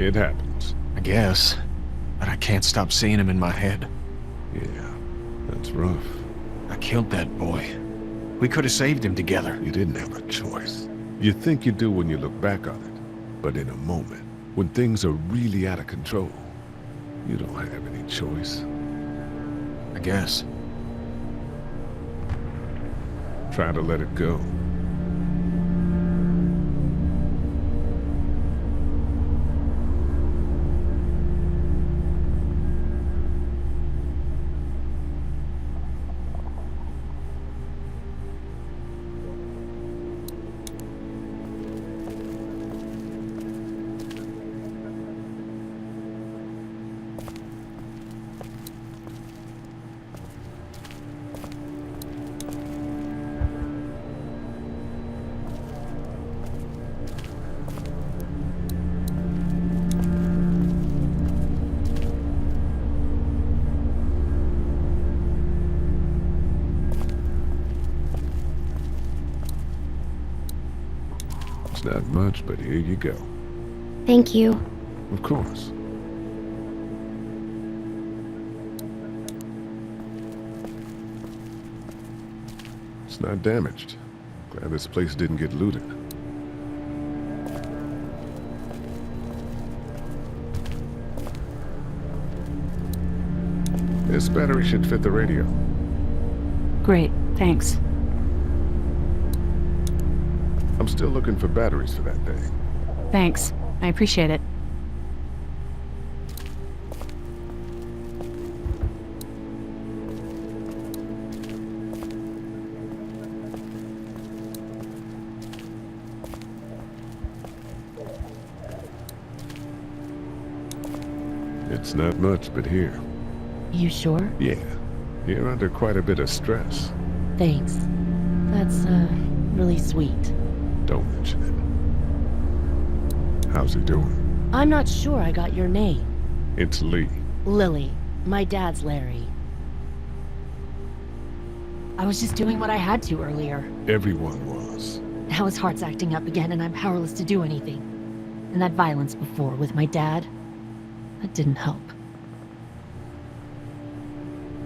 It happens. I guess. But I can't stop seeing him in my head. Yeah, that's rough. I killed that boy. We could have saved him together. You didn't have a choice. You think you do when you look back on it. But in a moment, when things are really out of control, you don't have any choice. I guess. Try to let it go. It's not much, but here you go. Thank you. Of course. It's not damaged. Glad this place didn't get looted. This battery should fit the radio. Great, thanks. I'm still looking for batteries for that thing. Thanks. I appreciate it. It's not much, but here. You sure? Yeah. You're under quite a bit of stress. Thanks. That's, really sweet. Don't mention it. How's he doing? I'm not sure I got your name. It's Lee. Lily. My dad's Larry. I was just doing what I had to earlier. Everyone was. Now his heart's acting up again and I'm powerless to do anything. And that violence before with my dad, that didn't help.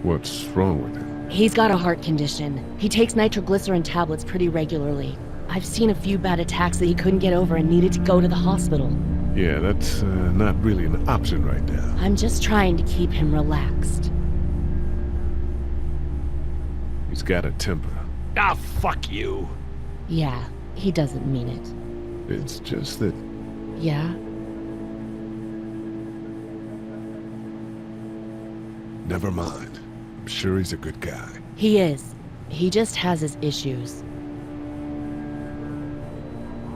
What's wrong with him? He's got a heart condition. He takes nitroglycerin tablets pretty regularly. I've seen a few bad attacks that he couldn't get over and needed to go to the hospital. Yeah, that's not really an option right now. I'm just trying to keep him relaxed. He's got a temper. Ah, fuck you. Yeah, he doesn't mean it. It's just that... Yeah? Never mind. I'm sure he's a good guy. He is. He just has his issues.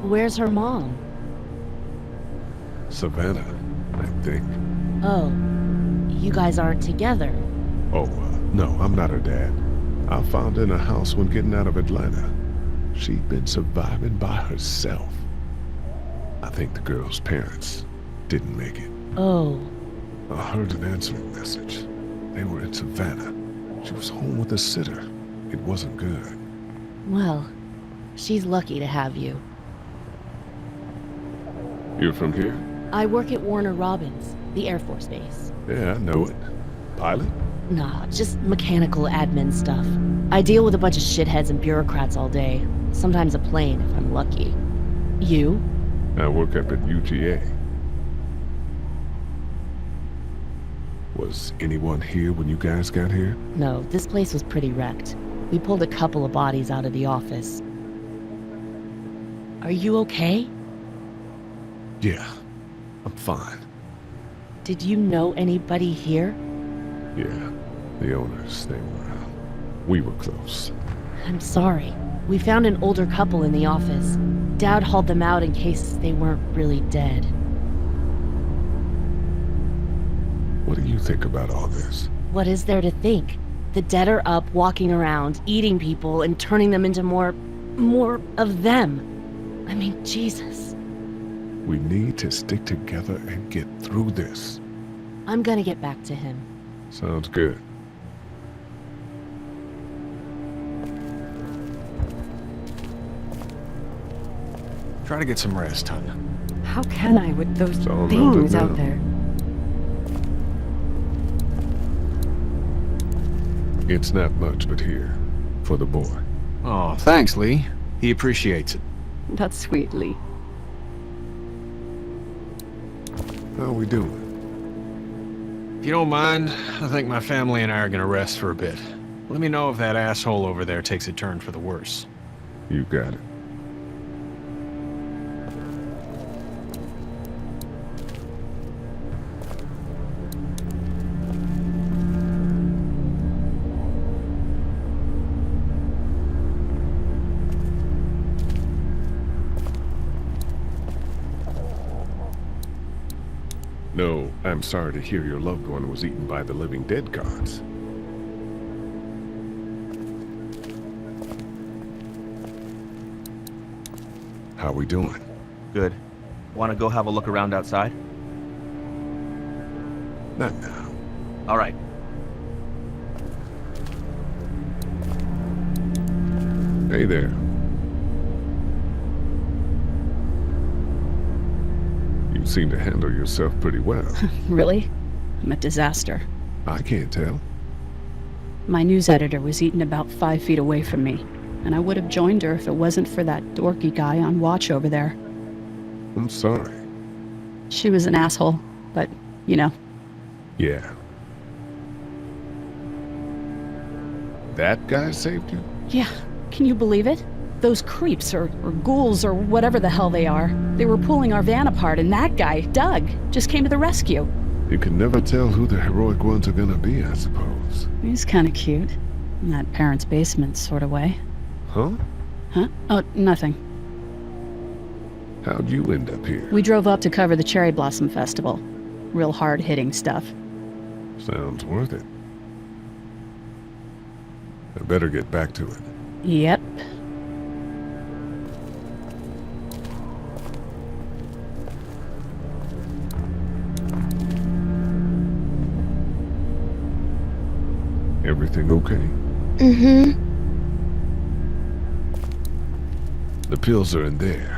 Where's her mom? Savannah, I think. Oh, you guys aren't together. Oh, no, I'm not her dad. I found her in a house when getting out of Atlanta. She'd been surviving by herself. I think the girl's parents didn't make it. Oh. I heard an answering message. They were in Savannah. She was home with a sitter. It wasn't good. Well, she's lucky to have you. You're from here? I work at Warner Robins, the Air Force Base. Yeah, I know it. Pilot? Nah, just mechanical admin stuff. I deal with a bunch of shitheads and bureaucrats all day. Sometimes a plane, if I'm lucky. You? I work up at UGA. Was anyone here when you guys got here? No, this place was pretty wrecked. We pulled a couple of bodies out of the office. Are you okay? Yeah, I'm fine. Did you know anybody here? Yeah, the owners, we were close. I'm sorry. We found an older couple in the office. Dad hauled them out in case they weren't really dead. What do you think about all this? What is there to think? The dead are up, walking around, eating people, and turning them into more of them. I mean, Jesus. We need to stick together and get through this. I'm gonna get back to him. Sounds good. Try to get some rest, hon. How can I with those It's all things melted out down. there? It's not much, but here. For the boy. Oh, thanks, Lee. He appreciates it. That's sweet, Lee. How we doing? If you don't mind, I think my family and I are gonna rest for a bit. Let me know if that asshole over there takes a turn for the worse. You got it. No, I'm sorry to hear your loved one was eaten by the living dead gods. How we doing? Good. Want to go have a look around outside? Not now. All right. Hey there. You seem to handle yourself pretty well. Really? I'm a disaster. I can't tell. My news editor was eaten about 5 feet away from me, and I would have joined her if it wasn't for that dorky guy on watch over there. I'm sorry. She was an asshole, but, you know. Yeah. That guy saved you? Yeah, can you believe it? Those creeps, or ghouls, or whatever the hell they are, they were pulling our van apart, and that guy, Doug, just came to the rescue. You can never tell who the heroic ones are gonna be, I suppose. He's kind of cute. In that parents' basement sort of way. Huh? Huh? Oh, nothing. How'd you end up here? We drove up to cover the Cherry Blossom Festival. Real hard-hitting stuff. Sounds worth it. I better get back to it. Yep. Everything okay? Mm-hmm. The pills are in there.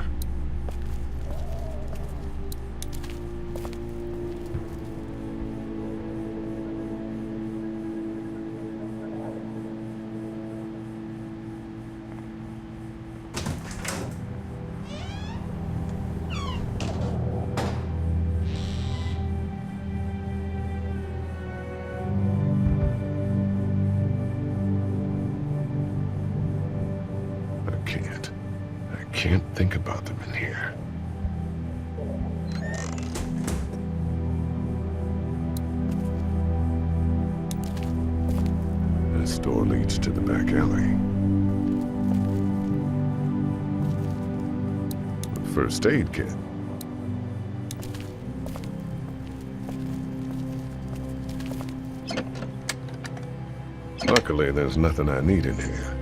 I can't think about them in here. This door leads to the back alley. A first aid kit. Luckily, there's nothing I need in here.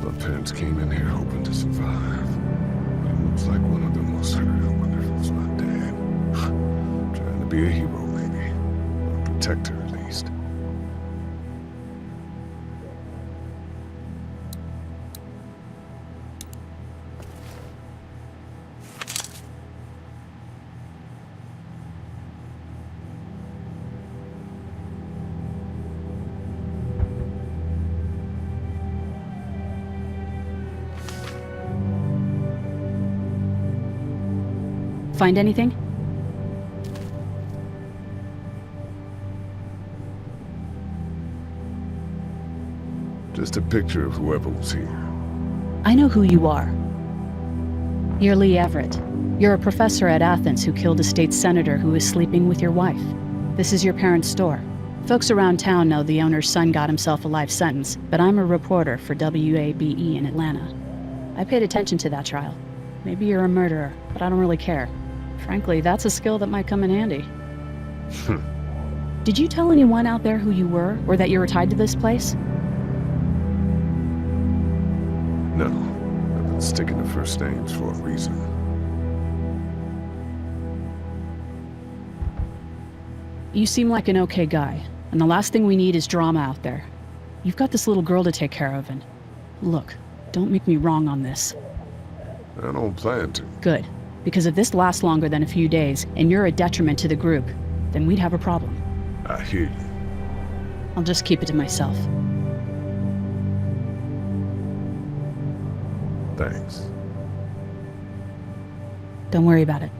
My parents came in here hoping to survive. But it looks like one of them was hurt. I wonder if it was my dad. Trying to be a hero, maybe. Or a protector, at least. Find anything? Just a picture of whoever was here. I know who you are. You're Lee Everett. You're a professor at Athens who killed a state senator who was sleeping with your wife. This is your parents' store. Folks around town know the owner's son got himself a life sentence, but I'm a reporter for WABE in Atlanta. I paid attention to that trial. Maybe you're a murderer, but I don't really care. Frankly, that's a skill that might come in handy. Did you tell anyone out there who you were, or that you were tied to this place? No. I've been sticking to first names for a reason. You seem like an okay guy, and the last thing we need is drama out there. You've got this little girl to take care of, and look, Don't make me wrong on this. I don't plan to. Good. Because if this lasts longer than a few days, and you're a detriment to the group, then we'd have a problem. I hear you. I'll just keep it to myself. Thanks. Don't worry about it.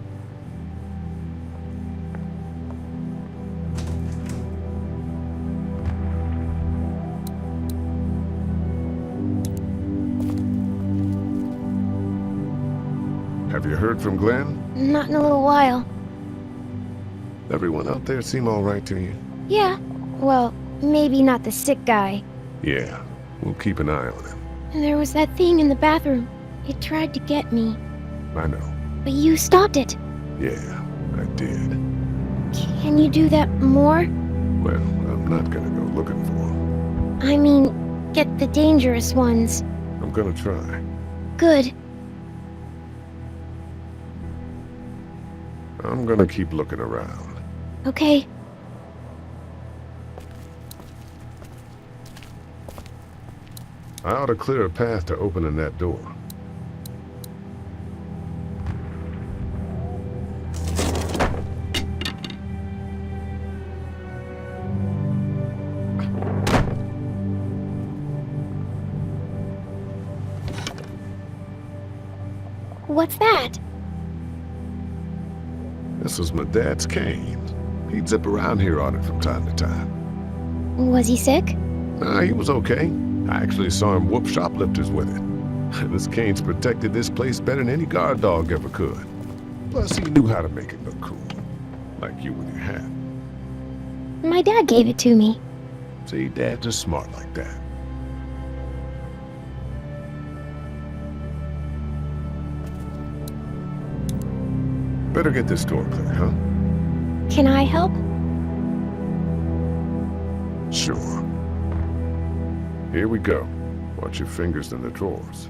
Have you heard from Glenn? Not in a little while. Everyone out there seem all right to you? Yeah. Well, maybe not the sick guy. Yeah, we'll keep an eye on him. And there was that thing in the bathroom. It tried to get me. I know. But you stopped it. Yeah, I did. Can you do that more? Well, I'm not gonna go looking for him. I mean, get the dangerous ones. I'm gonna try. Good. I'm gonna keep looking around. Okay. I ought to clear a path to opening that door. What's that? This was my dad's cane. He'd zip around here on it from time to time. Was he sick? Nah, he was okay. I actually saw him whoop shoplifters with it. This cane's protected this place better than any guard dog ever could. Plus, he knew how to make it look cool. Like you with your hat. My dad gave it to me. See, Dad's just smart like that. Better get this door clear, huh? Can I help? Sure. Here we go. Watch your fingers in the drawers.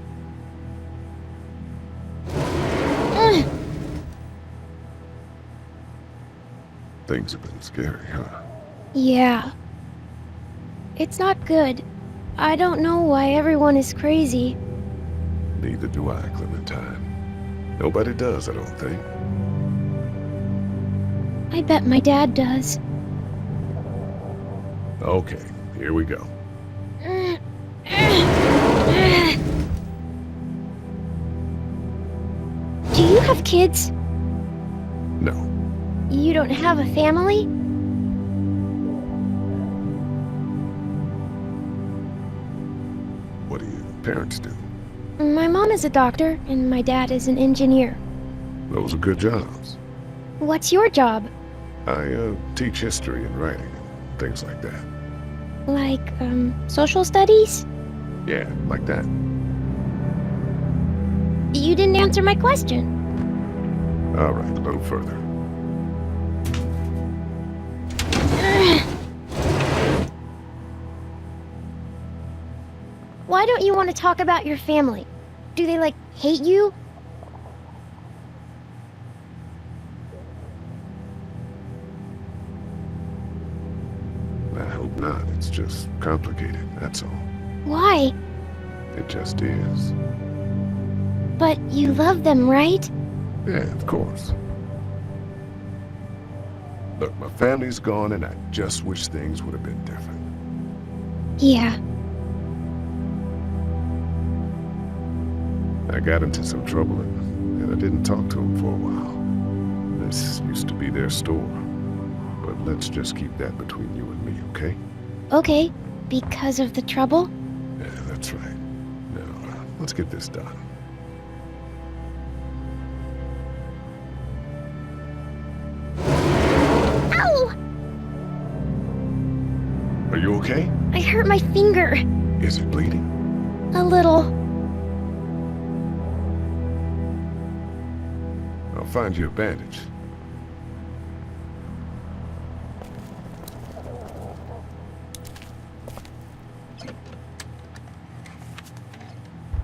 Things have been scary, huh? Yeah. It's not good. I don't know why everyone is crazy. Neither do I, Clementine. Nobody does, I don't think. I bet my dad does. Okay, here we go. Do you have kids? No. You don't have a family? What do your parents do? My mom is a doctor, and my dad is an engineer. Those are good jobs. What's your job? I teach history and writing and things like that. Like, social studies? Yeah, like that. You didn't answer my question. All right, a little further. Why don't you want to talk about your family? Do they, like, hate you? I hope not. It's just complicated, that's all. Why? It just is. But you love them, right? Yeah, of course. Look, my family's gone and I just wish things would have been different. Yeah. I got into some trouble and I didn't talk to them for a while. This used to be their store. But let's just keep that between you and me, okay? Okay. Because of the trouble? Yeah, that's right. Now, let's get this done. Ow! Are you okay? I hurt my finger. Is it bleeding? A little. I'll find you a bandage.